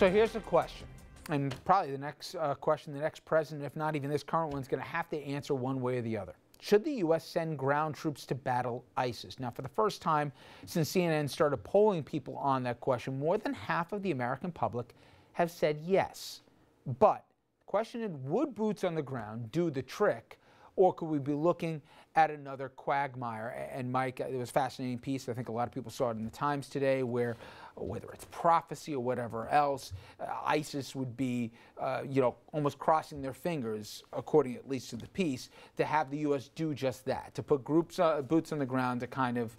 So here's the question, and probably the next question, the next president, if not even this current one, is going to have to answer one way or the other. Should the U.S. send ground troops to battle ISIS? Now, for the first time since CNN started polling people on that question, more than half of the American public have said yes. But the question is, would boots on the ground do the trick, or could we be looking at another quagmire? And Mike, it was a fascinating piece. I think a lot of people saw it in the Times today, where whether it's prophecy or whatever else, ISIS would be, almost crossing their fingers, according at least to the piece, to have the U.S. do just that, to put boots on the ground to kind of,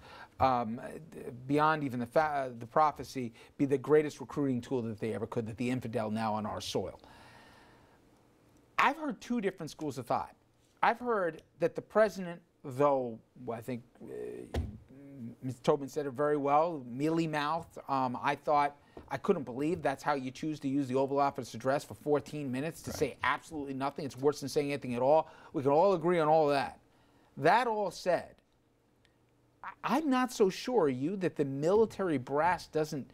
beyond even the prophecy, be the greatest recruiting tool that they ever could, that the infidel now on our soil. I've heard two different schools of thought. I've heard that the president, though I think Ms. Tobin said it very well, mealy-mouthed, I couldn't believe that's how you choose to use the Oval Office address for 14 minutes to say absolutely nothing. It's worse than saying anything at all. We can all agree on all of that. That all said, I'm not so sure, that the military brass doesn't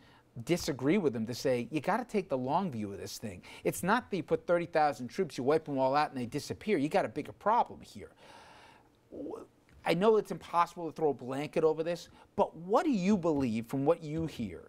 disagree with them to say, you got to take the long view of this thing. It's not that you put 30,000 troops, you wipe them all out and they disappear. You got a bigger problem here. I know it's impossible to throw a blanket over this, but what do you believe from what you hear?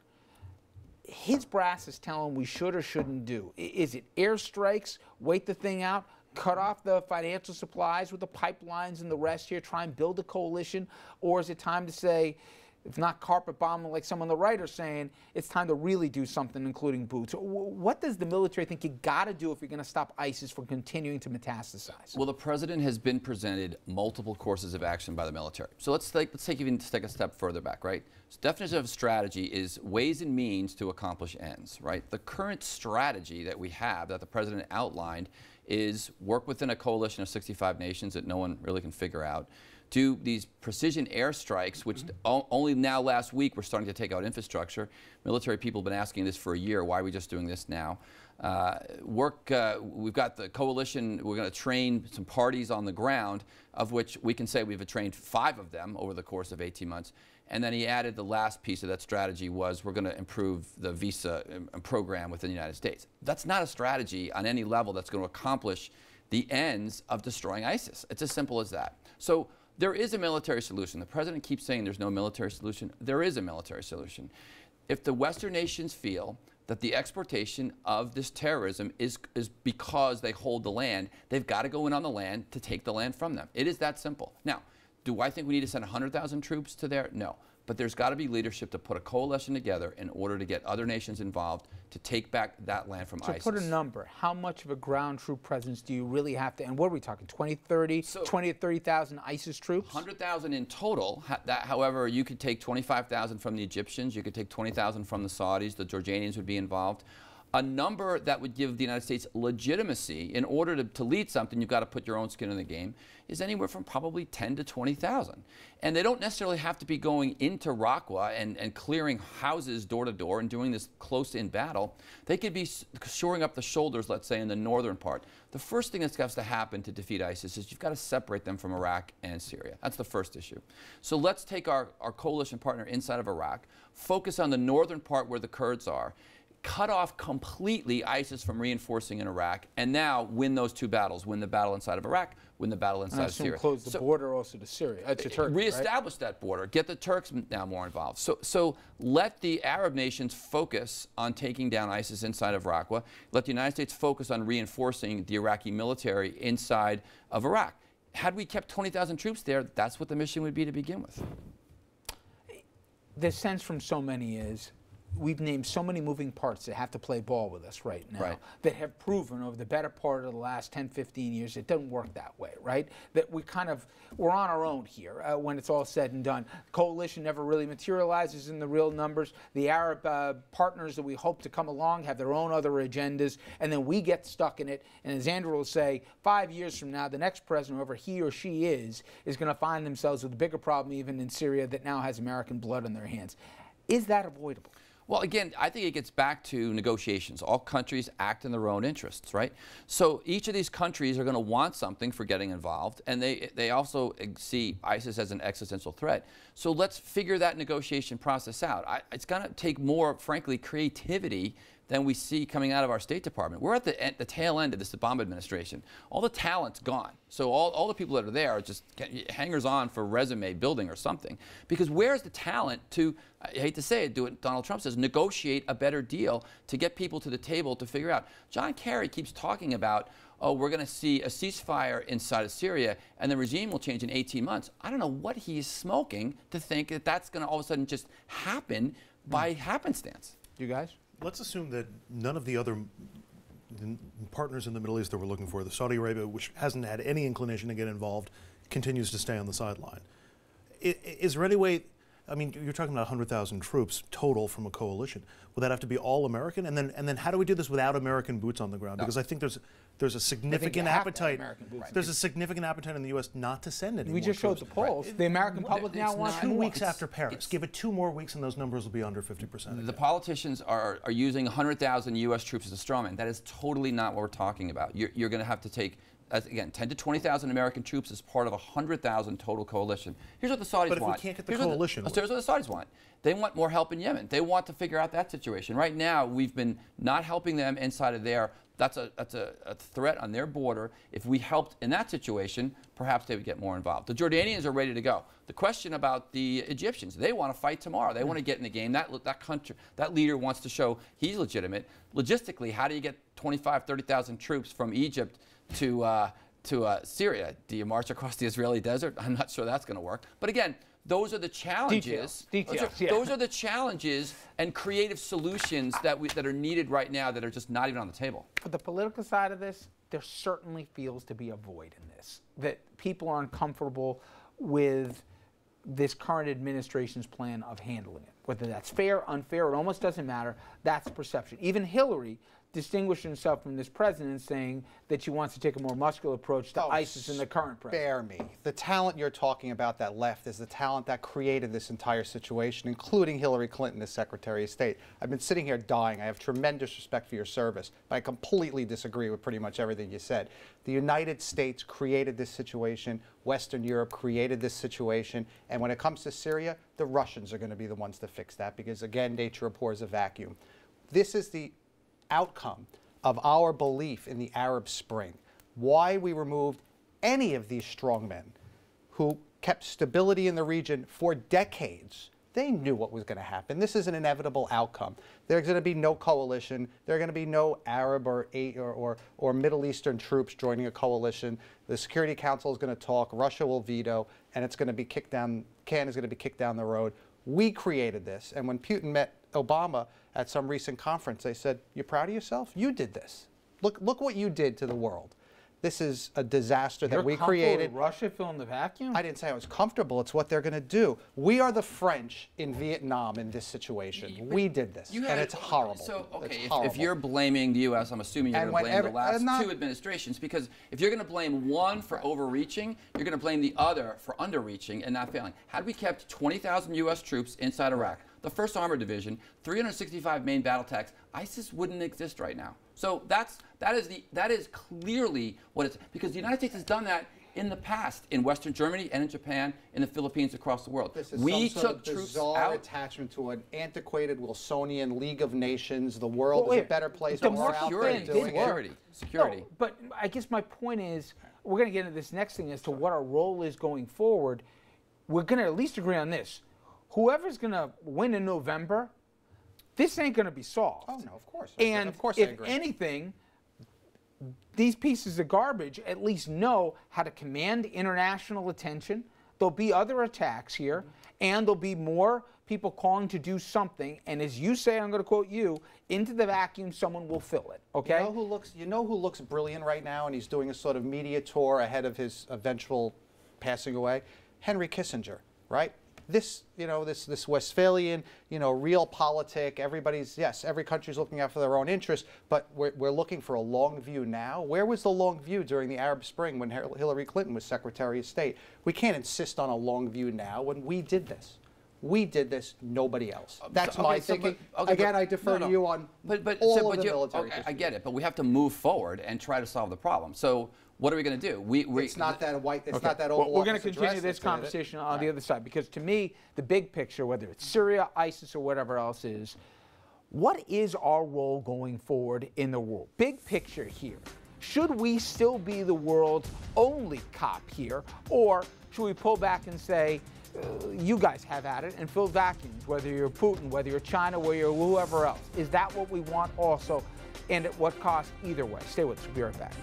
His brass is telling we should or shouldn't do. Is it airstrikes, wait the thing out, cut off the financial supplies with the pipelines and the rest here, try and build a coalition, or is it time to say, if not carpet bombing like some on the right are saying, it's time to really do something, including boots? What does the military think you got to do if you're going to stop ISIS from continuing to metastasize? Well, the president has been presented multiple courses of action by the military. So let's take a step further back, right? So definition of strategy is ways and means to accomplish ends, right? The current strategy that we have, that the president outlined, is work within a coalition of 65 nations that no one really can figure out, do these precision airstrikes, which only now last week we're starting to take out infrastructure. Military people have been asking this for a year. Why are we just doing this now? We've got the coalition. We're going to train some parties on the ground, of which we can say we've trained 5 of them over the course of 18 months. And then he added the last piece of that strategy was we're going to improve the visa program within the United States. That's not a strategy on any level that's going to accomplish the ends of destroying ISIS. It's as simple as that. So there is a military solution. The president keeps saying there's no military solution. There is a military solution. If the Western nations feel that the exportation of this terrorism is because they hold the land, they've got to go in on the land to take the land from them. It is that simple. Now, do I think we need to send 100,000 troops to there? No. But there's got to be leadership to put a coalition together in order to get other nations involved to take back that land from ISIS. So put a number. How much of a ground troop presence do you really have to, and what are we talking, 20, 30, so 20 to 30,000 ISIS troops? 100,000 in total. However, you could take 25,000 from the Egyptians. You could take 20,000 from the Saudis. The Jordanians would be involved. A number that would give the United States legitimacy. In order to lead something, you've got to put your own skin in the game, is anywhere from probably 10 to 20,000. And they don't necessarily have to be going into Raqqa and clearing houses door to door and doing this close in battle. They could be shoring up the shoulders, let's say, in the northern part. The first thing that's got to happen to defeat ISIS is you've got to separate them from Iraq and Syria. That's the first issue. So let's take our coalition partner inside of Iraq, focus on the northern part where the Kurds are, cut off completely ISIS from reinforcing in Iraq, and now win those 2 battles. Win the battle inside of Iraq, win the battle inside of Syria. Close the border also to Syria, to Turkey, reestablish that border, get the Turks now more involved. So let the Arab nations focus on taking down ISIS inside of Raqqa. Let the United States focus on reinforcing the Iraqi military inside of Iraq. Had we kept 20,000 troops there, that's what the mission would be to begin with. The sense from so many is, we've named so many moving parts that have to play ball with us right now, that have proven over the better part of the last 10, 15 years it doesn't work that way, right? That we're on our own here when it's all said and done. Coalition never really materializes in the real numbers. The Arab partners that we hope to come along have their own other agendas, and then we get stuck in it. And as Andrew will say, 5 years from now, the next president, whoever he or she is going to find themselves with a bigger problem even in Syria that now has American blood on their hands. Is that avoidable? Well, again, I think it gets back to negotiations. All countries act in their own interests, right? So each of these countries are going to want something for getting involved, and they also see ISIS as an existential threat. So let's figure that negotiation process out. It's going to take more, frankly, creativity than we see coming out of our State Department. We're at the tail end of this Obama administration. All the talent's gone. So all the people that are there are just hangers-on for resume building or something. Because where's the talent to, I hate to say it, do what Donald Trump says, negotiate a better deal to get people to the table to figure out. John Kerry keeps talking about, oh, we're going to see a ceasefire inside of Syria and the regime will change in 18 months. I don't know what he's smoking to think that that's going to all of a sudden just happen by happenstance. You guys? Let's assume that none of the other partners in the Middle East that we're looking for, the Saudi Arabia, which hasn't had any inclination to get involved, continues to stay on the sideline. Is there any way, I mean, you're talking about 100,000 troops total from a coalition. Would that have to be all American? And then how do we do this without American boots on the ground? No. Because I think there's a significant appetite. There's a significant appetite in the U.S. not to send any. We just showed the polls. Right. The American public now wants 2 weeks after Paris. Give it 2 more weeks, and those numbers will be under 50%. The politicians are using 100,000 U.S. troops as a straw man. That is totally not what we're talking about. You're going to have to take, again, 10 to 20,000 American troops as part of a 100,000 total coalition. Here's what the Saudis want. But if we can't get the coalition, here's what the Saudis want. They want more help in Yemen. They want to figure out that situation. Right now, we've been not helping them inside of there. That's a threat on their border. If we helped in that situation, perhaps they would get more involved. The Jordanians are ready to go. The question about the Egyptians, they want to fight tomorrow. They want to get in the game. That leader wants to show he's legitimate. Logistically, how do you get 25, 30,000 troops from Egypt to Syria? Do you march across the Israeli desert? I'm not sure that's going to work. But again, those are the challenges. Those are the challenges and creative solutions that are needed right now that are just not even on the table. For the political side of this, there certainly feels to be a void in this. That people are uncomfortable with this current administration's plan of handling it. Whether that's fair, unfair, it almost doesn't matter. That's perception. Even Hillary distinguished himself from this president saying that she wants to take a more muscular approach to ISIS than the current president. Spare me. The talent you're talking about that left is the talent that created this entire situation, including Hillary Clinton as Secretary of State. I've been sitting here dying. I have tremendous respect for your service, but I completely disagree with pretty much everything you said. The United States created this situation. Western Europe created this situation. And when it comes to Syria, the Russians are going to be the ones to fix that because, again, nature abhors a vacuum. This is the outcome of our belief in the Arab Spring. Why we removed any of these strongmen who kept stability in the region for decades. They knew what was going to happen. This is an inevitable outcome. There's going to be no coalition. There are going to be no Arab or Middle Eastern troops joining a coalition. The Security Council is going to talk. Russia will veto, and it's going to be kicked down. Can is going to be kicked down the road. We created this, and when Putin met Obama at some recent conference, they said, "You're proud of yourself? You did this. Look what you did to the world. This is a disaster that we created." Russia filling the vacuum? I didn't say I was comfortable. It's what they're going to do. We are the French in Vietnam in this situation. We did this, and it's horrible. So, okay, horrible. If you're blaming the U.S., I'm assuming you're going to blame the last two administrations, because if you're going to blame one for overreaching, you're going to blame the other for underreaching and not failing. Had we kept 20,000 U.S. troops inside Iraq, the 1st Armored Division, 365 main battle tanks, ISIS wouldn't exist right now. So that is clearly what it's, because the United States has done that in the past in Western Germany and in Japan, in the Philippines, across the world. This is we some sort took of troops bizarre out. attachment to an antiquated Wilsonian League of Nations. The world is a better place. The more Security. No, but I guess my point is, we're going to get into this next thing as to what our role is going forward. We're going to at least agree on this. Whoever's going to win in November, this ain't going to be solved. Oh, no, of course. And of course if anything, these pieces of garbage at least know how to command international attention. There'll be other attacks here, and there'll be more people calling to do something. And as you say, I'm going to quote you, into the vacuum, someone will fill it. Okay? You know who looks brilliant right now, and he's doing a sort of media tour ahead of his eventual passing away? Henry Kissinger, right? This Westphalian, realpolitik, every country's looking out for their own interests, but we're looking for a long view now. Where was the long view during the Arab Spring when Hillary Clinton was Secretary of State? We can't insist on a long view now when we did this. We did this, nobody else. That's my thinking. Again, I defer to you on all of the military. I get it, but we have to move forward and try to solve the problem. So what are we going to do? It's not that white. It's not that Oval We're going Office to continue this conversation on the other side, because to me, the big picture, whether it's Syria, ISIS, or whatever else is, What is our role going forward in the world? Big picture here. Should we still be the world's only cop here, or should we pull back and say, you guys have at it and fill vacuums, whether you're Putin, whether you're China, whether you're whoever else? Is that what we want also, and at what cost? Either way. Stay with us. We'll be right back.